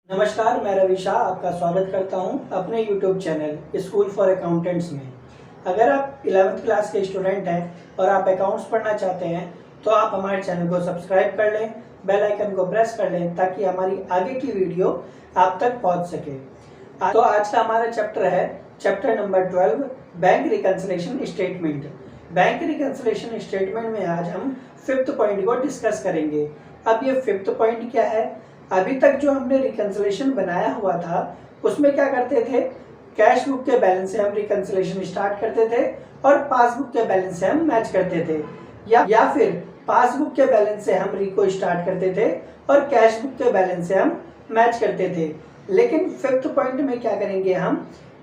नमस्कार, मैं रवि शाह आपका स्वागत करता हूं अपने YouTube channel school for accountants में। अगर आप 11th क्लास के स्टूडेंट हैं और आप अकाउंट्स पढ़ना चाहते हैं तो आप हमारे चैनल को सब्सक्राइब कर लें, बेल आइकन को प्रेस कर लें ताकि हमारी आगे की वीडियो आप तक पहुंच सके। तो आज का हमारा चैप्टर है chapter number 12, bank reconciliation statement. Bank reconciliation statement में आज हम 5th पॉइंट को डिस्कस करेंगे। अब ये 5th पॉइंट क्या है? अभी तक जो हमने रिकन्सिलेशन बनाया हुआ था उसमें क्या करते थे, कैश बुक के बैलेंस से हम रिकन्सिलेशन स्टार्ट करते थे और पासबुक के बैलेंस से हम मैच करते थे, या फिर पासबुक के बैलेंस से हम रिको स्टार्ट करते थे और कैश बुक के बैलेंस से हम मैच करते थे। लेकिन 5th पॉइंट में क्या करेंगे हम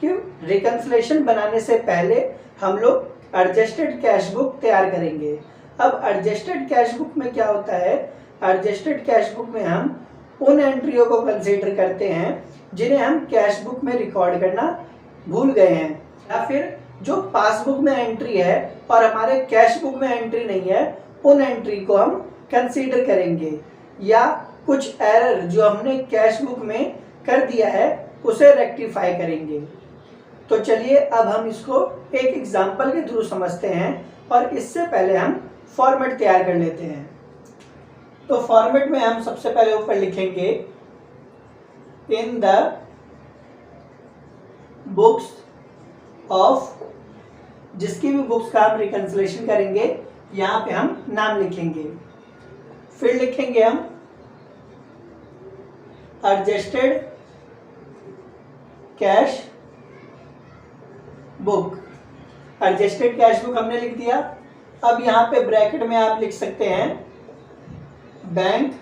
कि रिकन्सिलेशन बनाने से पहले हम लोग एडजस्टेड कैश बुक तैयार करेंगे। अब एडजस्टेड कैश बुक में क्या होता है, एडजस्टेड कैश बुक में हम उन एंट्रियों को कंसीडर करते हैं जिन्हें हम कैश बुक में रिकॉर्ड करना भूल गए हैं, या फिर जो पासबुक में एंट्री है और हमारे कैश बुक में एंट्री नहीं है उन एंट्री को हम कंसीडर करेंगे, या कुछ एरर जो हमने कैश बुक में कर दिया है उसे रेक्टिफाई करेंगे। तो चलिए अब हम इसको एक एग्जाम्पल के थ्रू समझते हैं और इससे पहले हम फॉर्मेट तैयार कर लेते हैं। तो फॉर्मेट में हम सबसे पहले ऊपर लिखेंगे इन द बुक्स ऑफ, जिसकी भी बुक्स का हम रिकन्सिलेशन करेंगे यहां पे हम नाम लिखेंगे, फिर लिखेंगे हम adjusted cash book. Adjusted cash book हमने लिख दिया। अब यहां पे ब्रैकेट में आप लिख सकते हैं bank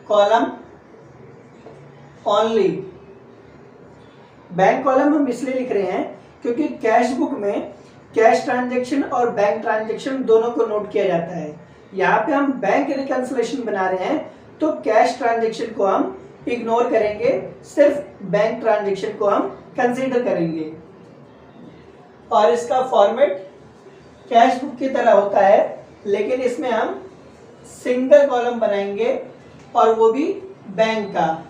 column only. Bank column हम इसलिए लिख रहे हैं क्योंकि कैश बुक में कैश ट्रांजैक्शन और बैंक ट्रांजैक्शन दोनों को नोट किया जाता है। यहाँ पे हम बैंक रिकन्सिलेशन बना रहे हैं तो कैश ट्रांजैक्शन को हम इग्नोर करेंगे, सिर्फ बैंक ट्रांजैक्शन को हम कंसीडर करेंगे। और इसका फॉर्मेट कैश बुक की तरह होता है, लेकिन इसमें हम सिंगल कॉलम बनाएंगे और वो भी बैंक का।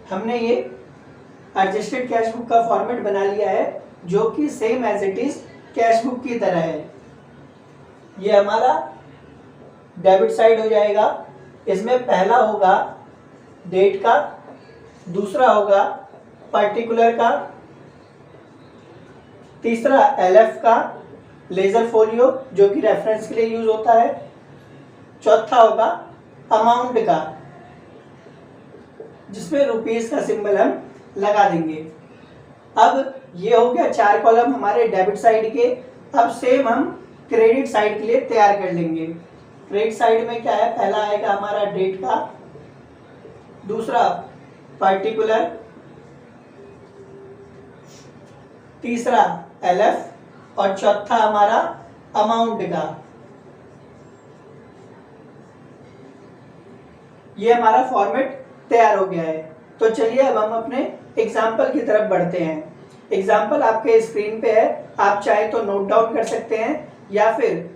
हमने ये एडजस्टेड कैश बुक का फॉर्मेट बना लिया है जो कि same as it is cash book की तरह है। ये हमारा डेबिट साइड हो जाएगा। इसमें पहला होगा डेट का, दूसरा होगा पर्टिकुलर का, तीसरा एलएफ का, लेजर फोलियो जो कि रेफरेंस के लिए यूज होता है, चौथा होगा अमाउंट का जिसमें रुपीस का सिंबल हम लगा देंगे। अब ये हो गया 4 कॉलम हमारे डेबिट साइड के। अब सेम हम क्रेडिट साइड के लिए तैयार कर लेंगे। क्रेडिट साइड में क्या है, पहला आएगा हमारा डेट का, दूसरा पर्टिकुलर, तीसरा एलएफ और चौथा हमारा अमाउंट का। ये हमारा फॉर्मेट तैयार हो गया है। तो चलिए अब हम अपने एग्जाम्पल की तरफ बढ़ते हैं। एग्जाम्पल आपके स्क्रीन पे है, आप चाहे तो नोट डाउन कर सकते हैं या फिर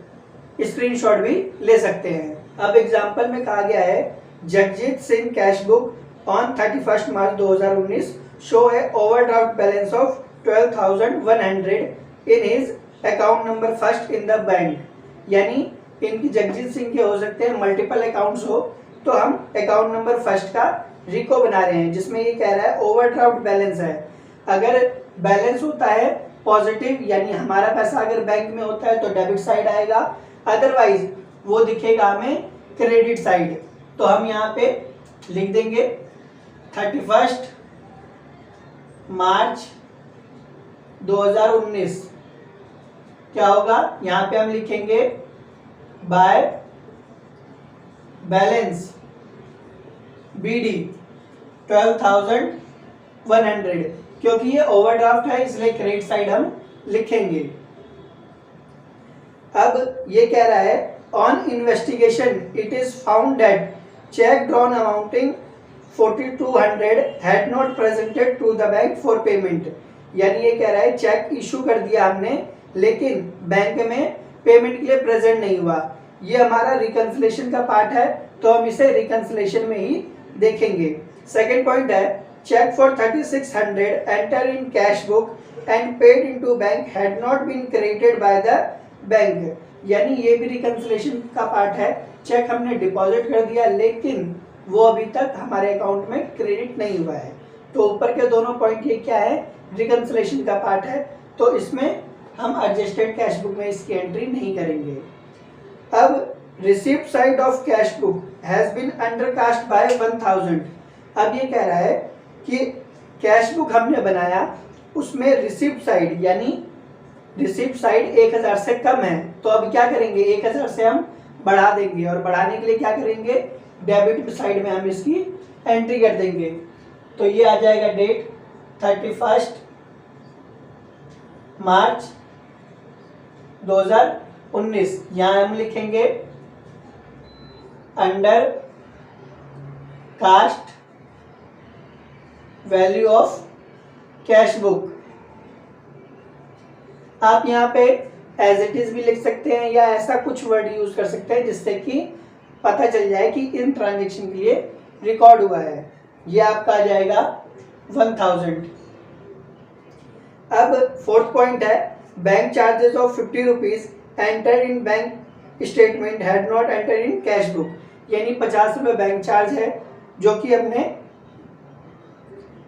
स्क्रीनशॉट भी ले सकते हैं। अब एग्जाम्पल में कहा गया है Jagjit Singh cash book on 31 March 2019 show A overdraft balance of 12,100 in his account number first in the bank. यानी इनकी जगजीत सिंह के हो सकते हैं मल्टीपल अकाउंट्स हो, तो हम अकाउंट नंबर फर्स्ट का रिको बना रहे हैं जिसमें ये कह रहा है ओवरड्राफ्ट बैलेंस है। अगर बैलेंस होता है पॉजिटिव यानी हमारा पैसा अगर बैंक में होता है तो डेबिट साइड आएगा, अदरवाइज वो दिखेगा हमें क्रेडिट साइड। तो हम यहाँ पे लिख देंगे 31 मार्च 2019। क्या होगा, यहाँ पे हम लिखेंगे बाय बैलेंस बीडी 12,100, क्योंकि ये ओवरड्राफ्ट है इसलिए क्रेडिट साइड हम लिखेंगे। अब ये कह रहा है on investigation it is found that cheque drawn amounting 4200 had not presented to the bank for payment. यानी ये कह रहा है चेक इशू कर दिया हमने लेकिन बैंक में पेमेंट के लिए प्रेजेंट नहीं हुआ। ये हमारा रिकंसिलेशन का पार्ट है तो हम इसे रिकंसिलेशन में ही देखेंगे। सेकेंड पॉइंट है cheque for 3600 enter in cash book and paid into bank had not been credited by the bank. यानी ये भी रिकंसिलेशन का पार्ट है। चेक हमने डिपॉजिट कर दिया लेकिन वो अभी तक हमारे अकाउंट में क्रेडिट नहीं हुआ है। तो ऊपर के दोनों पॉइंट ये क्या है, रिकंसिलेशन का पार्ट है, तो इसमें हम एडजस्टेड कैश बुक में इसकी एंट्री नहीं करेंगे। अब receipt side of cash book has been undercast by 1000। अब ये कह रहा है कि कैश बुक हमने बनाया उसमें रिसिप्ट साइड यानी रिसिप्ट साइड 1000 से कम है, तो अब क्या करेंगे 1000 से हम बढ़ा देंगे और बढ़ाने के लिए क्या करेंगे डेबिट साइड में हम इसकी एंट्री कर देंगे। तो ये आ जाएगा डेट 31 मार्च 2019। यहाँ हम लिखेंगे under cost value of cash book. आप यहाँ पे एज इट इज भी लिख सकते हैं या ऐसा कुछ वर्ड यूज कर सकते हैं जिससे कि पता चल जाए कि इन ट्रांजेक्शन के लिए रिकॉर्ड हुआ है। ये आपका आ जाएगा 1000। अब फोर्थ पॉइंट है bank charges of 50 rupees enter in bank statement had not enter in cash book. यानी 50 रुपये बैंक चार्ज है जो कि हमने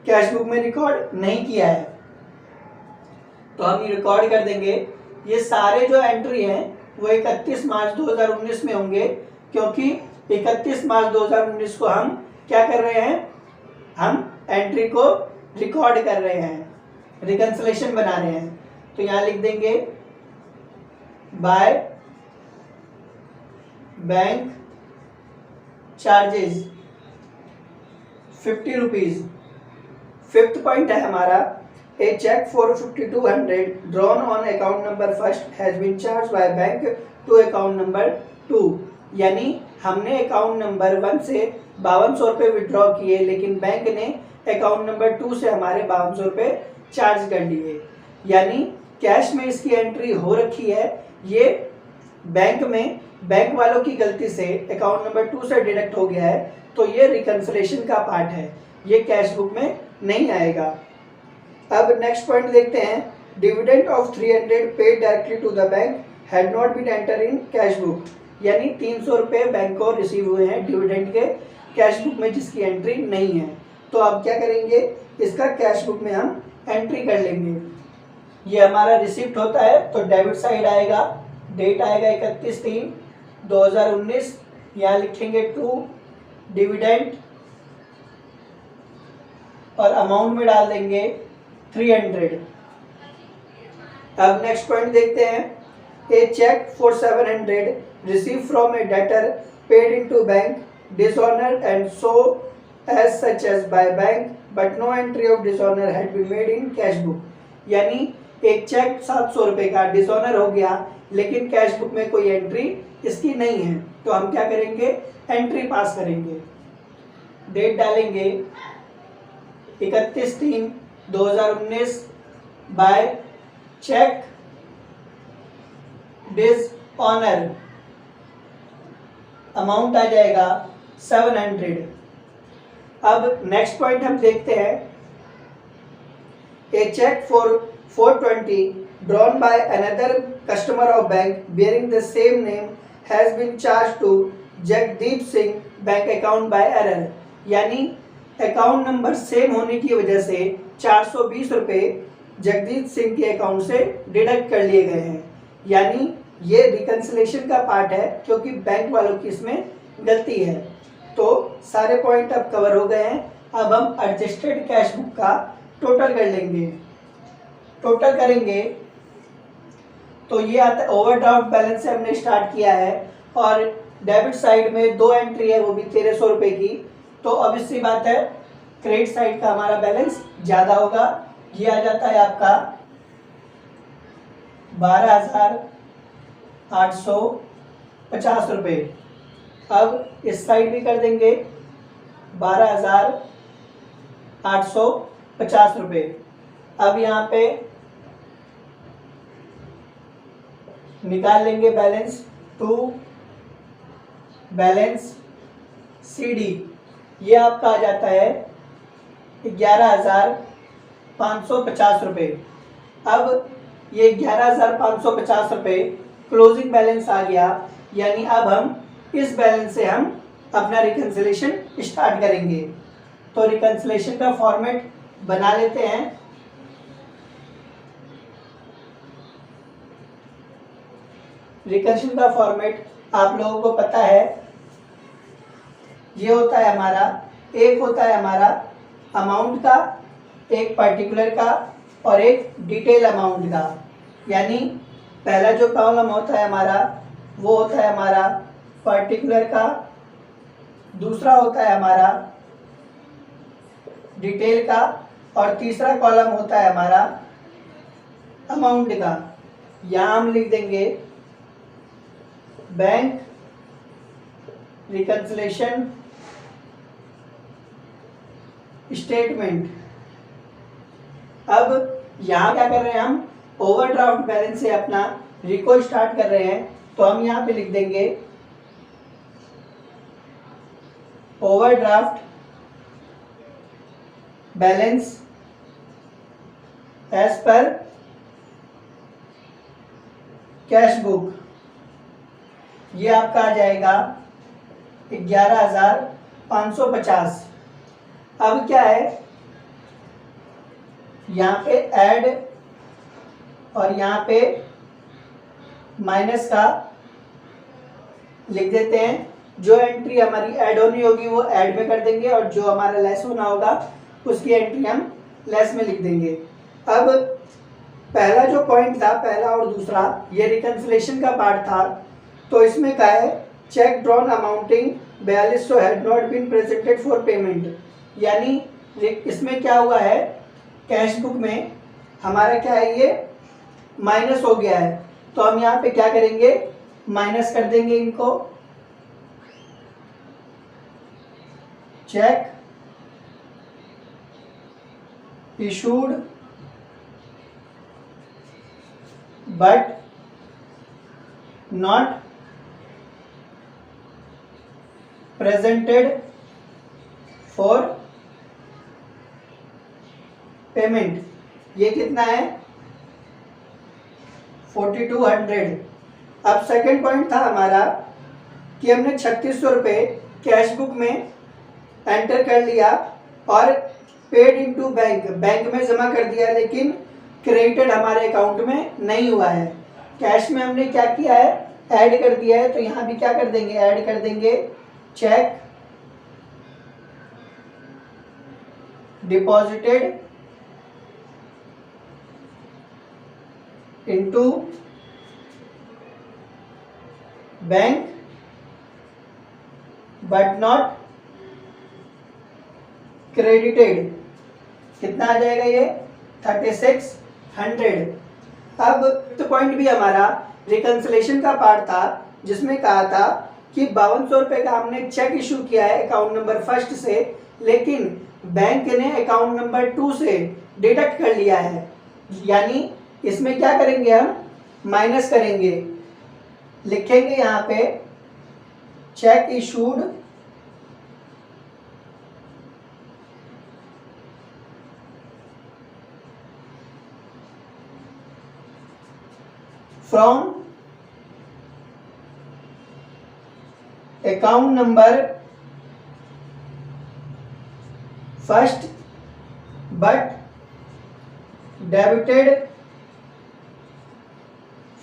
कैश बुक में रिकॉर्ड नहीं किया है, तो हम ये रिकॉर्ड कर देंगे। ये सारे जो एंट्री हैं वो 31 मार्च 2019 में होंगे क्योंकि 31 मार्च 2019 को हम क्या कर रहे हैं, हम एंट्री को रिकॉर्ड कर रहे हैं, रिकंसिलेशन बना रहे हैं। तो यहाँ लिख देंगे by bank charges 50 rupees. Fifth point है हमारा a cheque for 5200 drawn on account number first has been charge by bank to account number 2। यानी हमने अकाउंट नंबर 1 से 5200 रुपये विड्रॉ किए लेकिन बैंक ने अकाउंट नंबर 2 से हमारे 5200 रुपये चार्ज कर लिए। यानी कैश में इसकी एंट्री हो रखी है, ये बैंक में बैंक वालों की गलती से अकाउंट नंबर 2 से डिडक्ट हो गया है, तो ये रिकंसिलेशन का पार्ट है, ये कैश बुक में नहीं आएगा। अब नेक्स्ट पॉइंट देखते हैं dividend of 300 paid directly to the bank had not been enter in cash book. यानी 300 रुपये बैंक को रिसीव हुए हैं डिविडेंड के, कैश बुक में जिसकी एंट्री नहीं है। तो अब क्या करेंगे, इसका कैश बुक में हम एंट्री कर लेंगे। ये हमारा रिसिप्ट होता है तो डेबिट साइड आएगा, डेट आएगा 31/3/2019। यहाँ लिखेंगे 2 डिविडेंड और अमाउंट में डाल देंगे 300। अब नेक्स्ट पॉइंट देखते हैं a cheque for 700 receive from a debtor paid into bank dishonour and so as such as by bank but no entry of dishonour had been made in cash book. यानी एक check 700 रुपये का dishonour हो गया लेकिन cash book में कोई entry इसकी नहीं है, तो हम क्या करेंगे एंट्री पास करेंगे। डेट डालेंगे 31/3/2019 बाय चेक डिसऑनर, अमाउंट आ जाएगा 700। अब नेक्स्ट पॉइंट हम देखते हैं a cheque for 420 drawn by another customer of bank bearing the same name has been charged to Jagdeep Singh bank account by error। यानी account number same होने की वजह से 420 रुपये जगदीप सिंह के अकाउंट से डिडक्ट कर लिए गए हैं। यानी ये रिकंसिलेशन का पार्ट है क्योंकि बैंक वालों की इसमें गलती है। तो सारे पॉइंट अब कवर हो गए हैं। अब हम एडजस्टेड कैश बुक का टोटल कर लेंगे। टोटल करेंगे तो ये आता है ओवरड्राफ्ट बैलेंस से हमने स्टार्ट किया है और डेबिट साइड में 2 एंट्री है वो भी 1300 रुपये की। तो अब इससी बात है क्रेडिट साइड का हमारा बैलेंस ज़्यादा होगा। ये आ जाता है आपका 12,800 ₹50। अब इस साइड भी कर देंगे ₹12,850। अब यहाँ पे निकाल लेंगे बैलेंस टू बैलेंस CD, ये आपका आ जाता है ₹11,550। अब ये ₹11,550 क्लोजिंग बैलेंस आ गया, यानी अब हम इस बैलेंस से हम अपना रिकन्सिलेशन स्टार्ट करेंगे। तो रिकन्सिलेशन का फॉर्मेट बना लेते हैं। रिकन्सिलेशन का फॉर्मेट आप लोगों को पता है, ये होता है हमारा, एक होता है हमारा अमाउंट का, एक पर्टिकुलर का और एक डिटेल अमाउंट का। यानी पहला जो कॉलम होता है हमारा वो होता है हमारा पर्टिकुलर का, दूसरा होता है हमारा डिटेल का और तीसरा कॉलम होता है हमारा अमाउंट का। यहाँ हम लिख देंगे बैंक रिकन्सिलेशन स्टेटमेंट। अब यहाँ क्या कर रहे हैं, हम ओवरड्राफ्ट बैलेंस से अपना रिको स्टार्ट कर रहे हैं, तो हम यहाँ पे लिख देंगे overdraft balance as per cash book. ये आपका आ जाएगा 11,550। अब क्या है, यहाँ पे ऐड और यहाँ पे माइनस का लिख देते हैं। जो एंट्री हमारी ऐड होनी होगी वो ऐड में कर देंगे और जो हमारा लेस होना होगा उसकी एंट्री हम लेस में लिख देंगे। अब पहला जो पॉइंट था, पहला और दूसरा, ये रिकन्सिलेशन का पार्ट था। तो इसमें क्या है, cheque drawn amounting 4200 had not been presented for payment. यानी इसमें क्या हुआ है, कैश बुक में हमारा क्या है, ये माइनस हो गया है। तो हम यहाँ पे क्या करेंगे, माइनस कर देंगे इनको। Check issued but not presented for payment. ये कितना है, 4200। अब सेकंड पॉइंट था हमारा कि हमने 3600 रुपये कैश बुक में एंटर कर लिया और पेड इनटू बैंक, बैंक में जमा कर दिया, लेकिन क्रेडिटेड हमारे अकाउंट में नहीं हुआ है। कैश में हमने क्या किया है, ऐड कर दिया है। तो यहाँ भी क्या कर देंगे, ऐड कर देंगे check deposited into bank but not credited. कितना आ जाएगा ये, 3600। अब तो पॉइंट भी हमारा रिकन्सिलेशन का पार्ट था, जिसमें कहा था कि 5200 रुपये का हमने चेक इशू किया है अकाउंट नंबर फर्स्ट से, लेकिन बैंक ने अकाउंट नंबर 2 से डिडक्ट कर लिया है। यानी इसमें क्या करेंगे, हम माइनस करेंगे, लिखेंगे यहाँ पे check issued from account number first but debited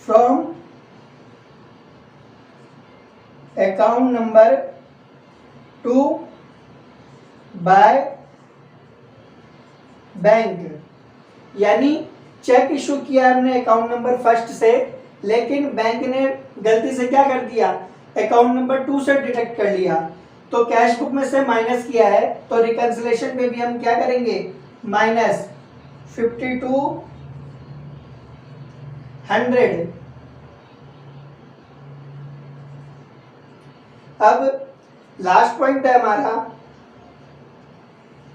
from account number 2 by bank. यानी चेक इशू किया हमने अकाउंट नंबर फर्स्ट से, लेकिन बैंक ने गलती से क्या कर दिया, अकाउंट नंबर 2 से डिडक्ट कर लिया। तो कैश बुक में से माइनस किया है, तो रिकन्सिलेशन पे भी हम क्या करेंगे, माइनस 5200 अब लास्ट पॉइंट है हमारा,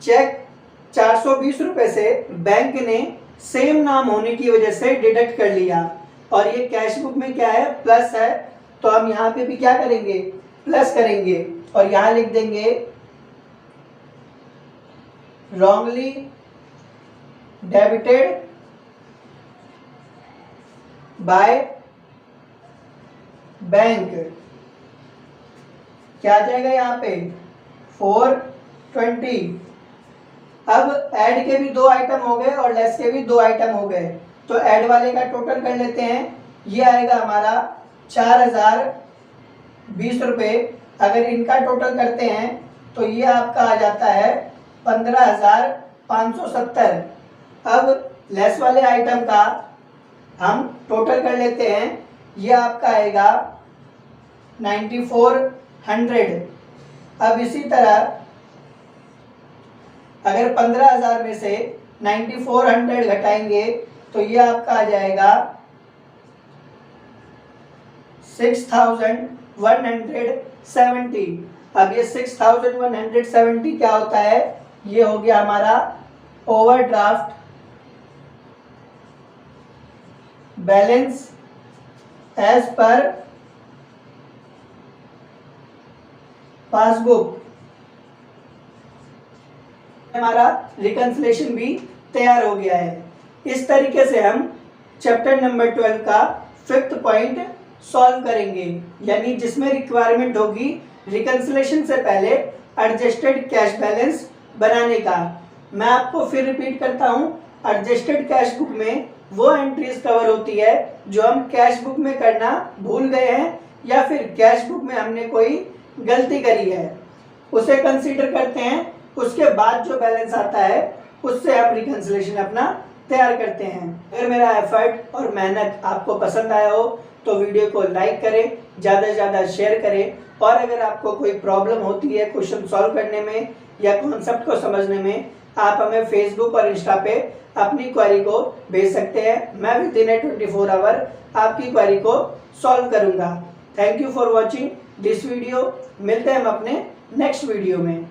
चेक 420 रुपये से बैंक ने सेम नाम होने की वजह से डिडक्ट कर लिया और ये कैश बुक में क्या है, प्लस है, तो हम यहाँ पे भी क्या करेंगे, प्लस करेंगे और यहाँ लिख देंगे रॉन्गली डेबिटेड बाय बैंक। क्या आ जाएगा यहाँ पे 420। अब ऐड के भी 2 आइटम हो गए और लेस के भी 2 आइटम हो गए, तो ऐड वाले का टोटल कर लेते हैं। ये आएगा हमारा 4020 रुपये। अगर इनका टोटल करते हैं तो ये आपका आ जाता है 15,570। अब लेस वाले आइटम का हम टोटल कर लेते हैं, ये आपका आएगा 9400। अब इसी तरह अगर 15,000 में से 9400 घटाएंगे तो ये आपका आ जाएगा 6170। अब ये 6170 क्या होता है, ये हो गया हमारा overdraft balance as per passbook. हमारा रिकन्सिलेशन भी तैयार हो गया है। इस तरीके से हम चैप्टर नंबर 12 का 5th पॉइंट सॉल्व करेंगे, यानी जिसमें रिक्वायरमेंट होगी रिकन्सिलेशन से पहले एडजस्टेड कैश बैलेंस बनाने का। मैं आपको फिर रिपीट करता हूं, एडजस्टेड कैश बुक में वो एंट्रीज कवर होती है जो हम कैश बुक में करना भूल गए हैं या फिर कैश बुक में हमने कोई गलती करी है, उसे कंसीडर करते हैं। उसके बाद जो बैलेंस आता है उससे हम रिकन्सिलेशन अपना तैयार करते हैं। अगर मेरा एफर्ट और मेहनत आपको पसंद आया हो तो वीडियो को लाइक करें, ज़्यादा से ज़्यादा शेयर करें, और अगर आपको कोई प्रॉब्लम होती है क्वेश्चन सॉल्व करने में या कॉन्सेप्ट को समझने में, आप हमें फेसबुक और इंस्टा पे अपनी क्वेरी को भेज सकते हैं। मैं विद इन 24 आवर आपकी क्वेरी को सॉल्व करूंगा। Thank you for watching this video. मिलते हैं हम अपने नेक्स्ट वीडियो में।